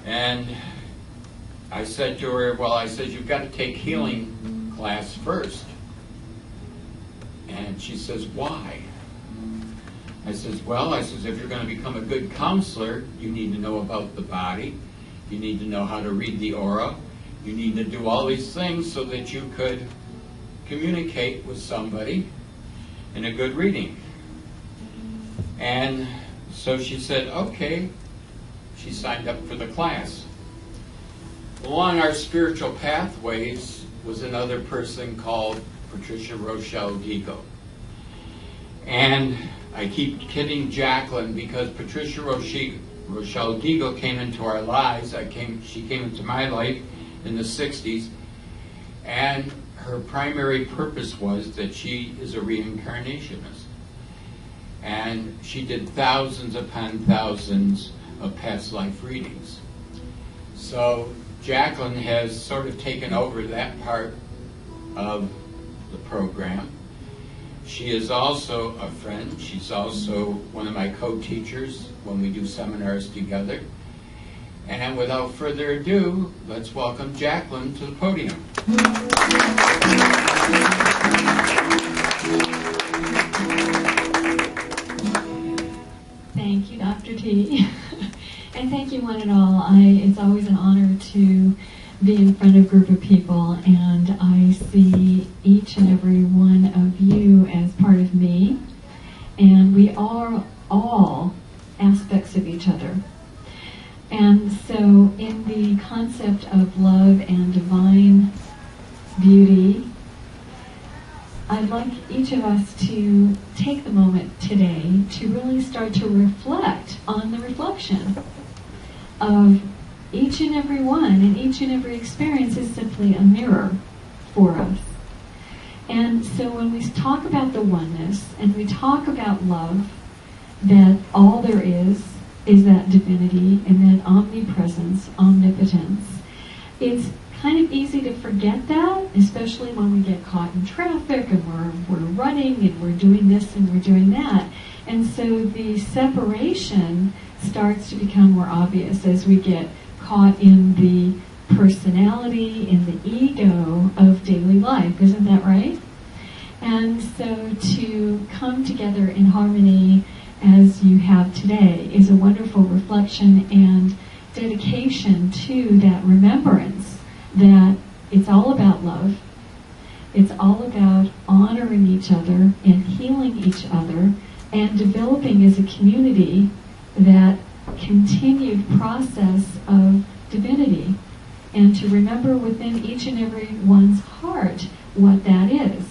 And I said to her, well, I said, you've got to take healing class first. And she says, why? I says, well, I says, if you're going to become a good counselor, you need to know about the body. You need to know how to read the aura. You need to do all these things so that you could communicate with somebody in a good reading. And so she said, okay. She signed up for the class. Along our spiritual pathways was another person called Patricia Rochelle Gigo. And I keep kidding JacQueline because Patricia Rochelle Gigo came into our lives. She came into my life in the 60s, and her primary purpose was that she is a reincarnationist. And she did thousands upon thousands of past life readings. So JacQueline has sort of taken over that part of the program. She is also a friend. She's also one of my co-teachers when we do seminars together. And without further ado, let's welcome JacQueline to the podium. Thank you, Dr. T. And thank you one and all. It's always an honor to be in front of a group of people, and I see each and every one of you as part of me, and we are all aspects of each other. And so in the concept of love and divine beauty, I'd like each of us to take the moment today to really start to reflect on the reflection of each and every one, and each and every experience is simply a mirror for us. And so when we talk about the oneness, and we talk about love, that all there is that divinity and that omnipresence, omnipotence, it's kind of easy to forget that, especially when we get caught in traffic and we're running and we're doing this and we're doing that. And so the separation starts to become more obvious as we get caught in the personality, in the ego of daily life. Isn't that right? And so to come together in harmony as you have today is a wonderful reflection and dedication to that remembrance that it's all about love. It's all about honoring each other and healing each other and developing as a community that continued process of divinity, and to remember within each and every one's heart what that is,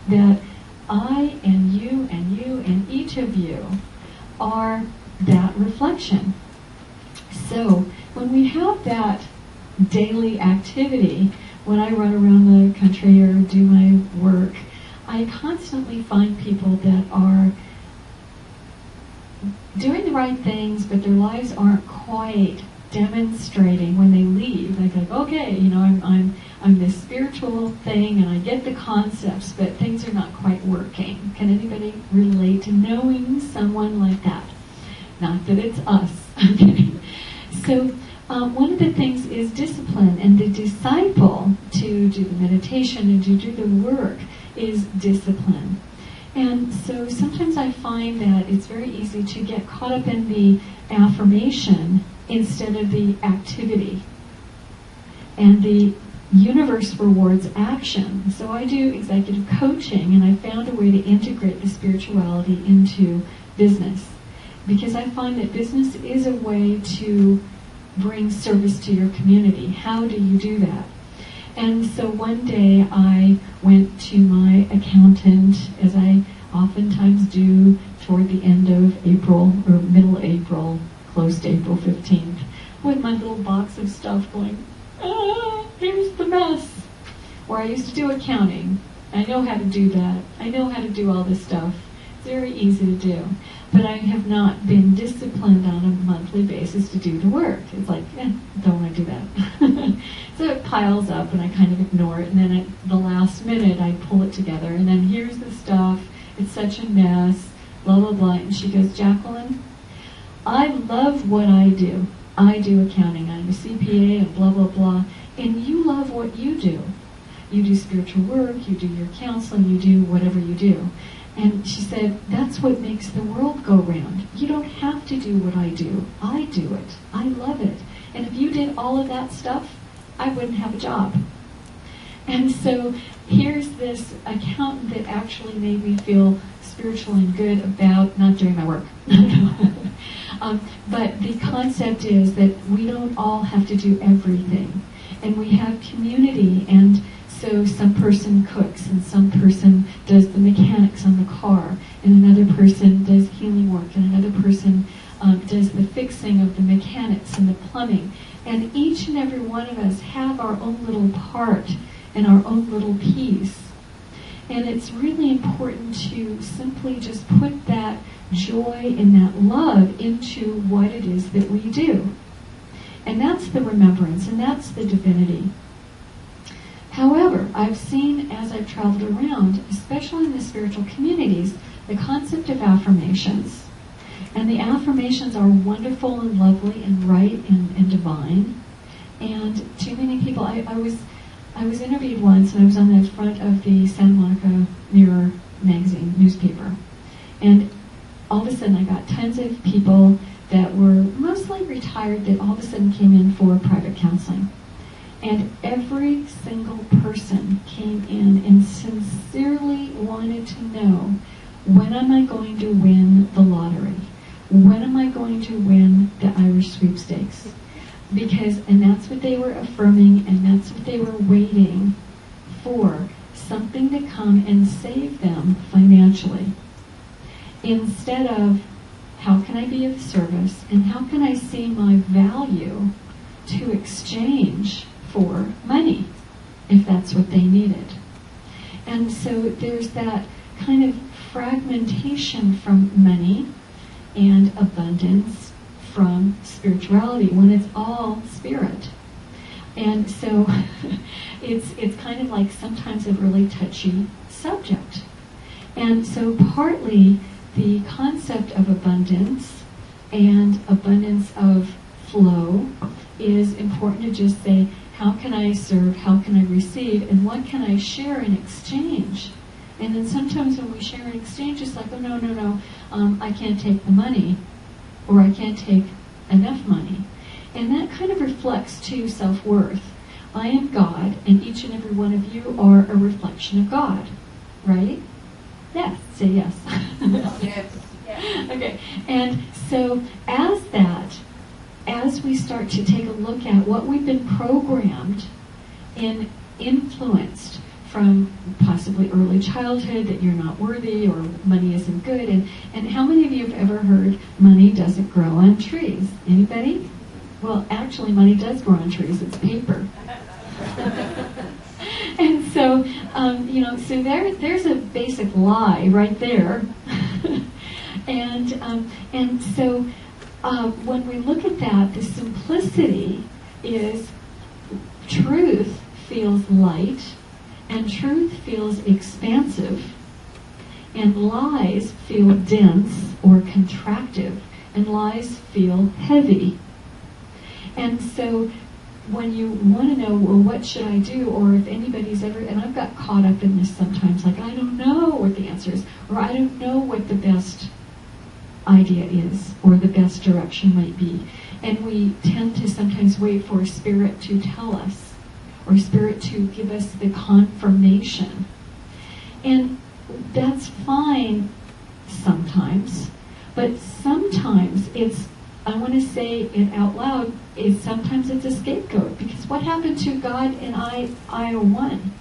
that I and you and each of you are that reflection. So when we have that daily activity, when I run around the country or do my work, I constantly find people that are doing the right things, but their lives aren't quite demonstrating when they leave. Like, okay, I'm this spiritual thing and I get the concepts, but things are not quite working. Can anybody relate to knowing someone like that? Not that it's us. Okay. So one of the things is discipline, and the disciple to do the meditation and to do the work is discipline. And so sometimes I find that it's very easy to get caught up in the affirmation instead of the activity. And the universe rewards action. So I do executive coaching, and I found a way to integrate the spirituality into business, because I find that business is a way to bring service to your community. How do you do that? And so one day I went to my accountant, as I oftentimes do toward the end of April or middle April, close to April 15th, with my little box of stuff going, here's the mess. Where I used to do accounting. I know how to do that. I know how to do all this stuff. It's very easy to do. But I have not been disciplined on a monthly basis to do the work. It's like, don't want to do that. So it piles up and I kind of ignore it. And then at the last minute, I pull it together. And then here's the stuff. It's such a mess. Blah, blah, blah. And she goes, JacQueline, I love what I do. I do accounting, I'm a CPA, and blah, blah, blah, and you love what you do. You do spiritual work, you do your counseling, you do whatever you do. And she said, that's what makes the world go round. You don't have to do what I do. I do it. I love it. And if you did all of that stuff, I wouldn't have a job. And so here's this accountant that actually made me feel spiritual and good about not doing my work. But the concept is that we don't all have to do everything. And we have community, and so some person cooks, and some person does the mechanics on the car, and another person does healing work, and another person does the fixing of the mechanics and the plumbing. And each and every one of us have our own little part and our own little piece. And it's really important to simply just put that joy and that love into what it is that we do. And that's the remembrance, and that's the divinity. However, I've seen as I've traveled around, especially in the spiritual communities, the concept of affirmations. And the affirmations are wonderful and lovely and right and divine. And too many people, I was interviewed once, and I was on the front of the Santa Monica Mirror magazine newspaper. And all of a sudden I got tons of people that were mostly retired that all of a sudden came in for private counseling. And every single person came in and sincerely wanted to know, when am I going to win the lottery? When am I going to win the Irish sweepstakes? And that's what they were affirming, and that's what they were waiting for, something to come and save them financially. Instead of, how can I be of service, and how can I see my value to exchange for money, if that's what they needed. And so there's that kind of fragmentation from money and abundance from spirituality when it's all spirit. And so it's kind of like sometimes a really touchy subject. And so partly the concept of abundance and abundance of flow is important to just say, how can I serve, how can I receive, and what can I share in exchange? And then sometimes when we share in exchange, it's like, oh, no, I can't take the money, or I can't take enough money. And that kind of reflects to self-worth. I am God, and each and every one of you are a reflection of God, right? Yes, say yes. Yes. Okay, and so as we start to take a look at what we've been programmed and influenced from possibly early childhood, that you're not worthy or money isn't good, and how many of you have ever heard money doesn't grow on trees? Anybody? Well, actually money does grow on trees, it's paper. And so, so there's a basic lie right there. And so when we look at that, the simplicity is truth feels light, and truth feels expansive, and lies feel dense or contractive, and lies feel heavy. And so when you want to know, well, what should I do, or if anybody's ever, and I've got caught up in this sometimes, like, I don't know what the answer is, or I don't know what the best idea is, or the best direction might be. And we tend to sometimes wait for Spirit to tell us, or Spirit to give us the confirmation. And that's fine sometimes, but sometimes it's, I want to say it out loud, sometimes it's a scapegoat, because what happened to God and I are one.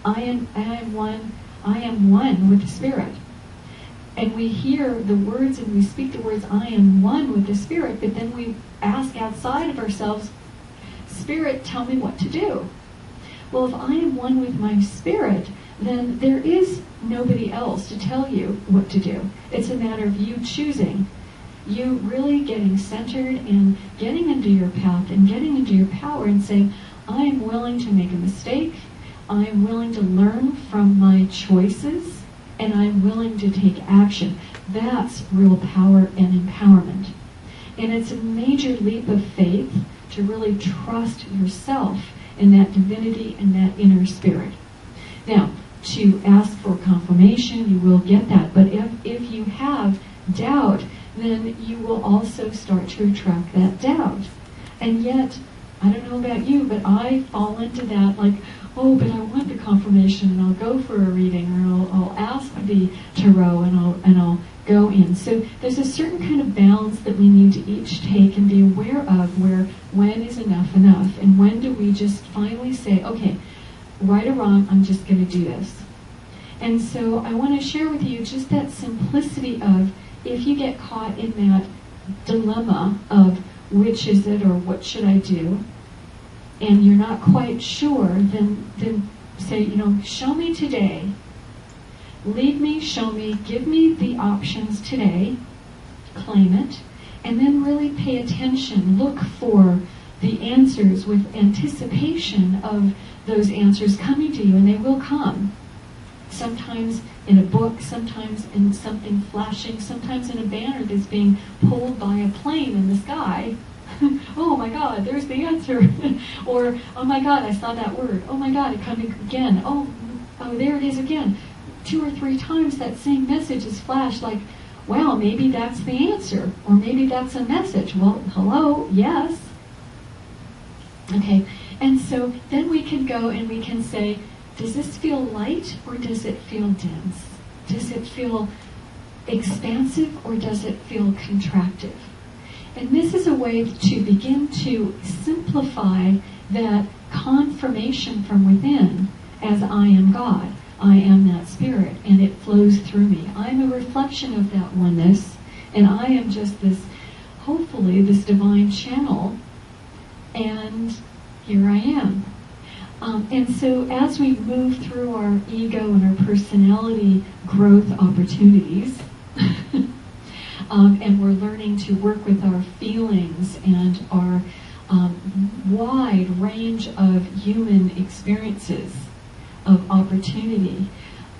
I am one with the Spirit. And we hear the words and we speak the words, I am one with the Spirit, but then we ask outside of ourselves, Spirit, tell me what to do. Well, if I am one with my Spirit, then there is nobody else to tell you what to do. It's a matter of you choosing. You really getting centered and getting into your path and getting into your power and saying, I am willing to make a mistake. I am willing to learn from my choices, and I'm willing to take action. That's real power and empowerment. And it's a major leap of faith to really trust yourself in that divinity and that inner spirit. Now, to ask for confirmation, you will get that. But if you have doubt, then you will also start to attract that doubt. And yet, I don't know about you, but I fall into that like, oh, but I want the confirmation, and I'll go for a reading, or I'll ask the tarot, and I'll go in. So there's a certain kind of balance that we need to each take and be aware of, where when is enough, and when do we just finally say, okay, right or wrong, I'm just going to do this. And so I want to share with you just that simplicity of, if you get caught in that dilemma of which is it or what should I do, and you're not quite sure, then say, show me today. Lead me, show me, give me the options today, claim it, and then really pay attention. Look for the answers with anticipation of those answers coming to you, and they will come. Sometimes in a book, sometimes in something flashing, sometimes in a banner that's being pulled by a plane in the sky. Oh my God, there's the answer. Or, oh my God, I saw that word. Oh my God, it coming again. Oh, there it is again. 2 or 3 times that same message is flashed, like, wow, maybe that's the answer. Or maybe that's a message. Well, hello, yes. Okay, and so then we can go and we can say, does this feel light or does it feel dense? Does it feel expansive or does it feel contractive? And this is a way to begin to simplify that confirmation from within as I am God. I am that spirit, and it flows through me. I'm a reflection of that oneness, and I am just this, hopefully, this divine channel, and here I am. And so as we move through our ego and our personality growth opportunities, and we're learning to work with our feelings and our wide range of human experiences of opportunity,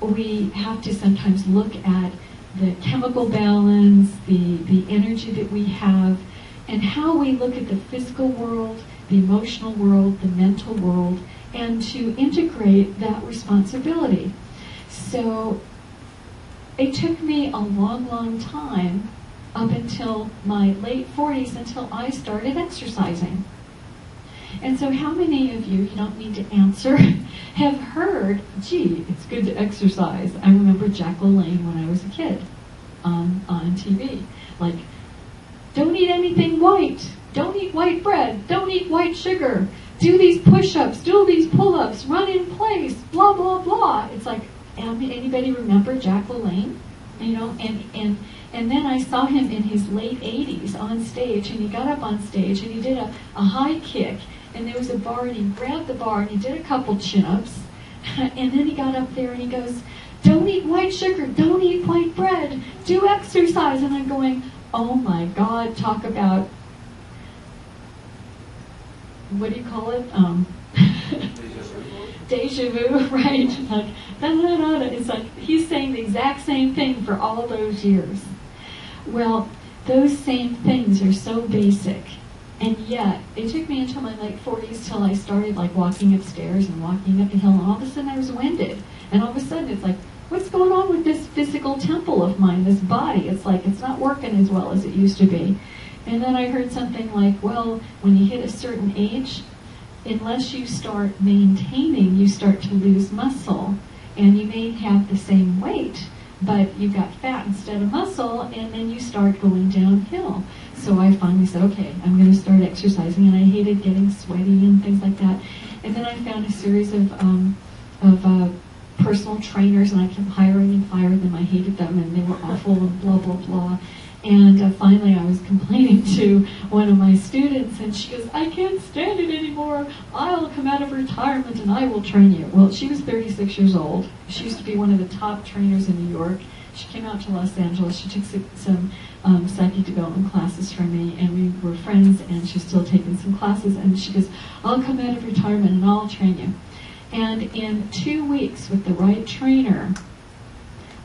we have to sometimes look at the chemical balance, the energy that we have, and how we look at the physical world, the emotional world, the mental world, and to integrate that responsibility. So it took me a long, long time, up until my late 40s, until I started exercising. And so how many of you don't need to answer, have heard, gee, it's good to exercise? I remember JacQueline when I was a kid on TV. Like, don't eat anything white. Don't eat white bread. Don't eat white sugar. Do these push-ups. Do these pull-ups. Run in place. Blah, blah, blah. It's like, anybody remember JacQueline? And then I saw him in his late 80s on stage, and he got up on stage, and he did a high kick, and there was a bar, and he grabbed the bar, and he did a couple chin-ups, and then he got up there, and he goes, don't eat white sugar, don't eat white bread, do exercise. And I'm going, oh my God, talk about, what do you call it? Deja vu, right? Like, it's like he's saying the exact same thing for all those years. Well, those same things are so basic, and yet it took me until my late 40s till I started like walking upstairs and walking up the hill, and all of a sudden I was winded, and all of a sudden it's like, what's going on with this physical temple of mine, this body? It's like it's not working as well as it used to be. And then I heard something like, well, when you hit a certain age, unless you start maintaining, you start to lose muscle, and you may have the same weight, but you've got fat instead of muscle, and then you start going downhill. So I finally said, okay, I'm going to start exercising, and I hated getting sweaty and things like that. And then I found a series of personal trainers, and I kept hiring and firing them. I hated them, and they were awful, and blah, blah, blah. And finally I was complaining to one of my students, and she goes, I can't stand it anymore. I'll come out of retirement and I will train you. Well, she was 36 years old. She used to be one of the top trainers in New York. She came out to Los Angeles. She took some psychic development classes from me, and we were friends, and she's still taking some classes. And she goes, I'll come out of retirement and I'll train you. And in 2 weeks with the right trainer,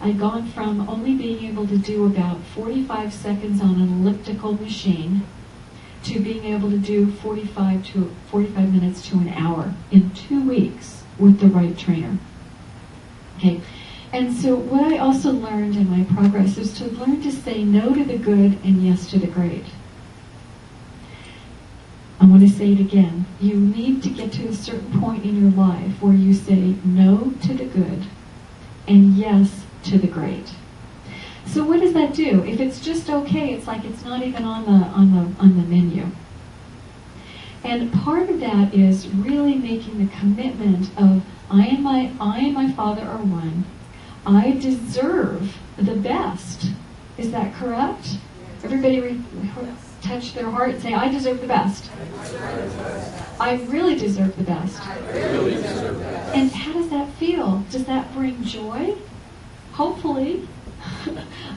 I'd gone from only being able to do about 45 seconds on an elliptical machine to being able to do 45 minutes to an hour in 2 weeks with the right trainer. Okay, and so what I also learned in my progress is to learn to say no to the good and yes to the great. I want to say it again. You need to get to a certain point in your life where you say no to the good and yes to the great. So what does that do? If it's just okay, it's like it's not even on the menu. And part of that is really making the commitment of I and my Father are one. I deserve the best. Is that correct? Everybody touch their heart and say, I deserve the best. I really deserve the best. And how does that feel? Does that bring joy? Hopefully.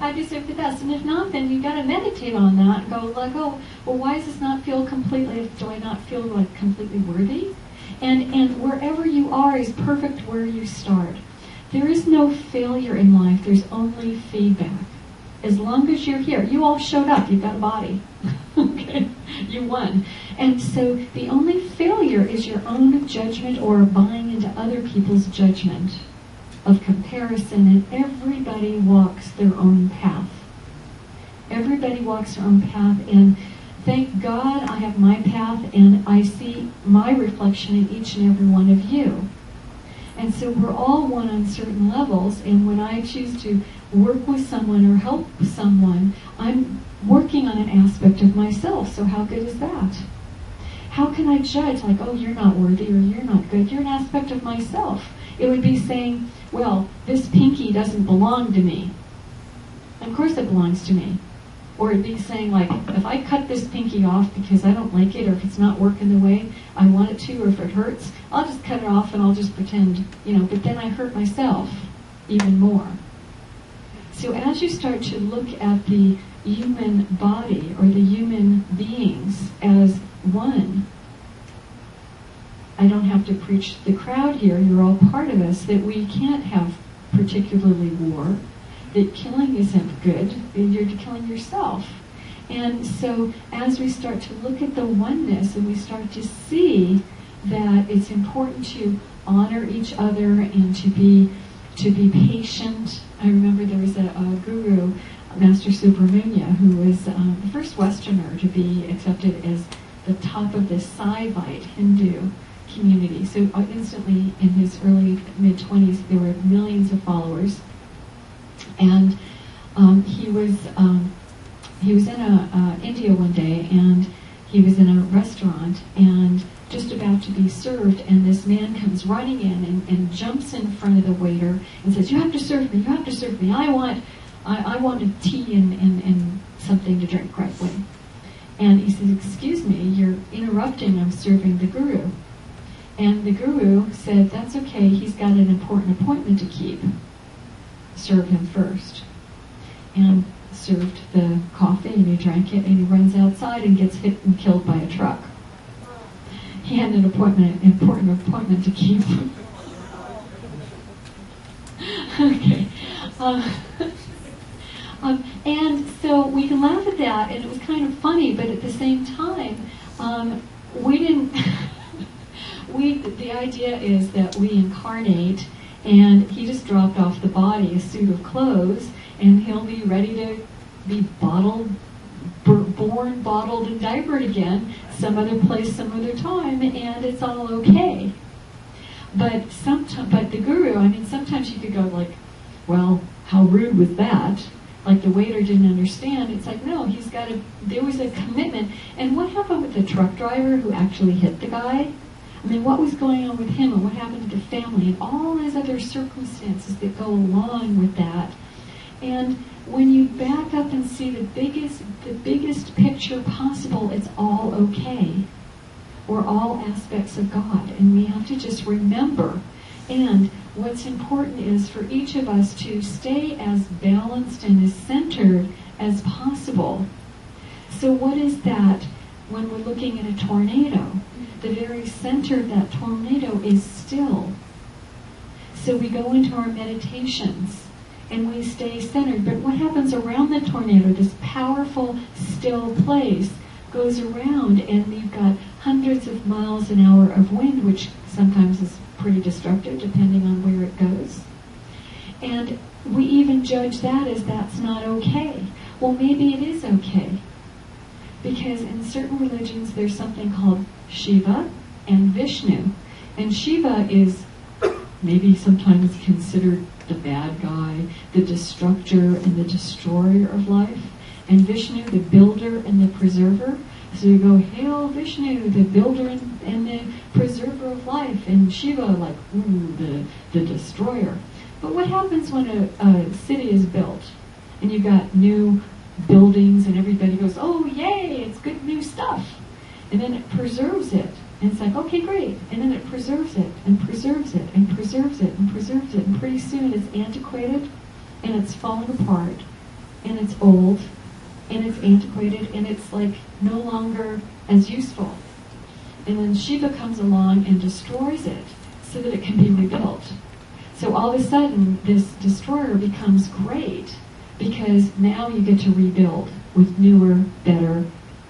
I deserve the best. And if not, then you've got to meditate on that and go, like, oh, well, why does this not feel completely, do I not feel like completely worthy? And wherever you are is perfect where you start. There is no failure in life. There's only feedback. As long as you're here, you all showed up. You've got a body. Okay? You won. And so the only failure is your own judgment or buying into other people's judgment of comparison. And everybody walks their own path. Everybody walks their own path. And thank God I have my path, and I see my reflection in each and every one of you. And so we're all one on certain levels, and when I choose to work with someone or help someone, I'm working on an aspect of myself. So how good is that? How can I judge, like, oh, you're not worthy or you're not good? You're an aspect of myself. It would be saying, well, this pinky doesn't belong to me. Of course it belongs to me. Or it'd be saying, like, if I cut this pinky off because I don't like it, or if it's not working the way I want it to, or if it hurts, I'll just cut it off and I'll just pretend, but then I hurt myself even more. So as you start to look at the human body or the human beings as one, I don't have to preach to the crowd here, you're all part of us, that we can't have particularly war, that killing isn't good, you're killing yourself. And so as we start to look at the oneness and we start to see that it's important to honor each other and to be patient. I remember there was a guru, Master Subramanya, who was the first Westerner to be accepted as the top of the Saivite Hindu community. So instantly in his early mid-20s there were millions of followers. And he was in India one day, and he was in a restaurant and just about to be served, and this man comes running in and jumps in front of the waiter and says, you have to serve me, you have to serve me. I want a tea and something to drink right away. And he says, excuse me, you're interrupting, I'm serving the guru. And the guru said, that's okay, he's got an important appointment to keep. Serve him first. And served the coffee, and he drank it, and he runs outside and gets hit and killed by a truck. He had an important appointment to keep. Okay. And so we can laugh at that, and it was kind of funny, but at the same time, we didn't. The idea is that we incarnate, and he just dropped off the body a suit of clothes, and he'll be ready to be born, bottled, and diapered again some other place, some other time, and it's all okay. But the guru, sometimes you could go like, well, how rude was that? Like the waiter didn't understand. It's like, no, there was a commitment. And what happened with the truck driver who actually hit the guy? What was going on with him, and what happened to the family, and all those other circumstances that go along with that. And when you back up and see the biggest picture possible, it's all okay. We're all aspects of God, and we have to just remember. And what's important is for each of us to stay as balanced and as centered as possible. So what is that when we're looking at a tornado? The very center of that tornado is still. So we go into our meditations and we stay centered. But what happens around the tornado, this powerful, still place, goes around, and you've got hundreds of miles an hour of wind, which sometimes is pretty destructive depending on where it goes. And we even judge that as that's not okay. Well, maybe it is okay. Because in certain religions there's something called Shiva and Vishnu. And Shiva is maybe sometimes considered the bad guy, the destructor and the destroyer of life. And Vishnu, the builder and the preserver. So you go, Hail Vishnu, the builder and the preserver of life. And Shiva, like, ooh, the destroyer. But what happens when a city is built and you've got new buildings and everybody goes, oh, yay, it's good new stuff. And then it preserves it. And it's like, okay, great. And then it preserves it and preserves it and preserves it and preserves it. And pretty soon it's antiquated and it's falling apart and it's old and it's antiquated and it's like no longer as useful. And then Shiva comes along and destroys it so that it can be rebuilt. So all of a sudden this destroyer becomes great because now you get to rebuild with newer, better,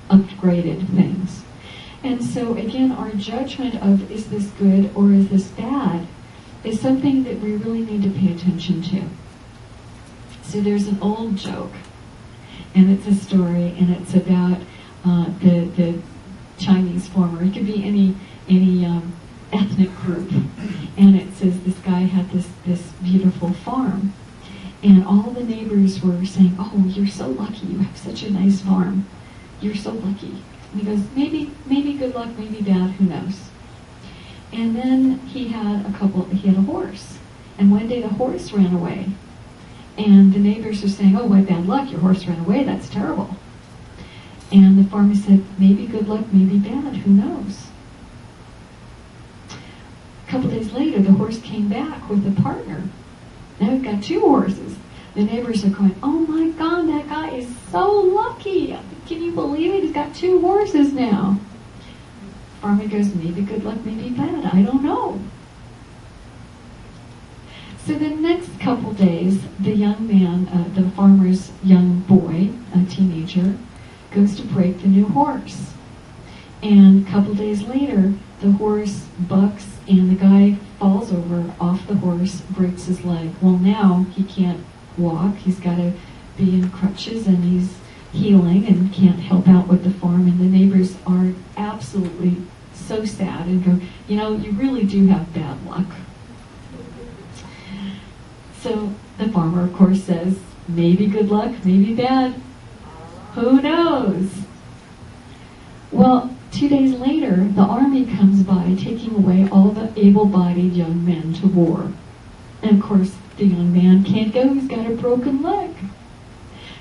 upgraded things. And so again, our judgment of is this good or is this bad is something that we really need to pay attention to. So there's an old joke, and it's a story, and it's about the Chinese farmer. It could be any ethnic group, and it says this guy had this beautiful farm, and all the neighbors were saying, "Oh, you're so lucky! You have such a nice farm. You're so lucky." And he goes, "Maybe good luck, maybe bad. Who knows?" And then he had a horse, and one day the horse ran away. And the neighbors are saying, "Oh, what bad luck, your horse ran away, that's terrible." And the farmer said, "Maybe good luck, maybe bad, who knows?" A couple days later, the horse came back with a partner. Now we've got two horses. The neighbors are going, "Oh my God, that guy is so lucky. Can you believe it? He's got two horses now." Farmer goes, "Maybe good luck, maybe bad, I don't know." So the next couple days, the young man, the farmer's young boy, a teenager, goes to break the new horse. And a couple days later, the horse bucks and the guy falls over off the horse, breaks his leg. Well, now he can't walk. He's got to be in crutches and he's healing and can't help out with the farm. And the neighbors are absolutely so sad and go, "You really do have bad luck." So the farmer, of course, says, "Maybe good luck, maybe bad. Who knows?" Well, 2 days later, the army comes by, taking away all the able-bodied young men to war. And of course, the young man can't go, he's got a broken leg.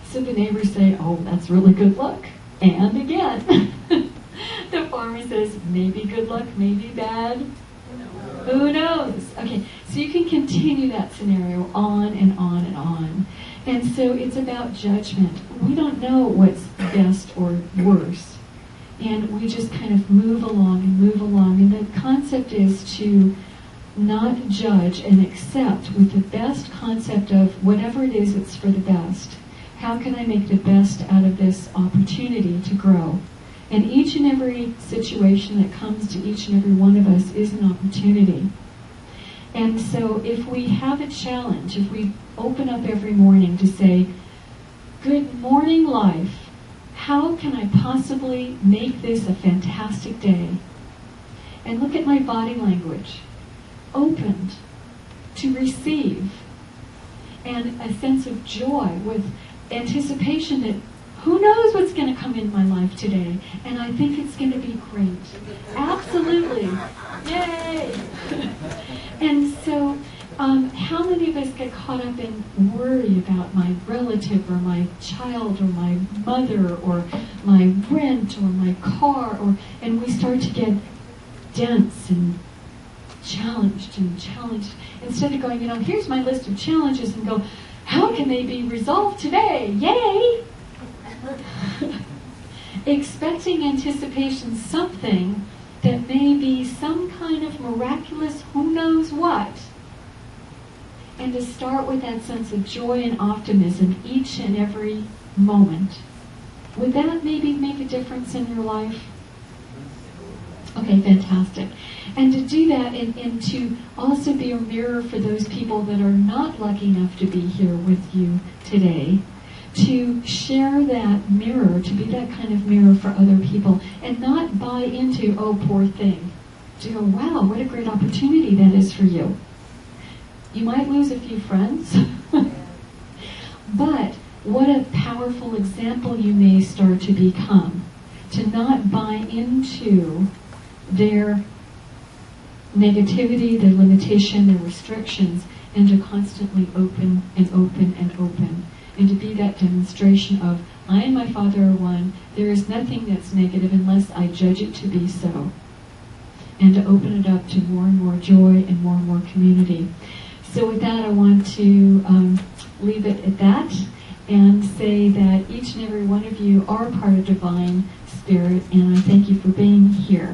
So the neighbors say, "Oh, that's really good luck." And again, the farmer says, "Maybe good luck, maybe bad. Who knows?" Okay, so you can continue that scenario on and on and on. And so it's about judgment. We don't know what's best or worst. And we just kind of move along and move along. And the concept is to not judge and accept with the best concept of whatever it is, it's for the best. How can I make the best out of this opportunity to grow? And each and every situation that comes to each and every one of us is an opportunity. And so if we have a challenge, if we open up every morning to say, "Good morning, life. How can I possibly make this a fantastic day?" And look at my body language. Opened to receive. And a sense of joy with anticipation that who knows what's going to come in my life today, and I think it's going to be great. Absolutely. Yay! And so, how many of us get caught up in worry about my relative or my child or my mother or my rent or my car, and we start to get dense and challenged, instead of going, here's my list of challenges, and go, how can they be resolved today? Yay! Expecting anticipation something that may be some kind of miraculous who knows what. and to start with that sense of joy and optimism each and every moment. Would that maybe make a difference in your life? Okay, fantastic. And to do that and to also be a mirror for those people that are not lucky enough to be here with you today, to share that mirror, to be that kind of mirror for other people, and not buy into, oh, poor thing. To go, wow, what a great opportunity that is for you. You might lose a few friends, but what a powerful example you may start to become, to not buy into their negativity, their limitation, their restrictions, and to constantly open and open and open, and to be that demonstration of, I and my Father are one, there is nothing that's negative unless I judge it to be so, and to open it up to more and more joy and more community. So with that, I want to leave it at that and say that each and every one of you are part of Divine Spirit, and I thank you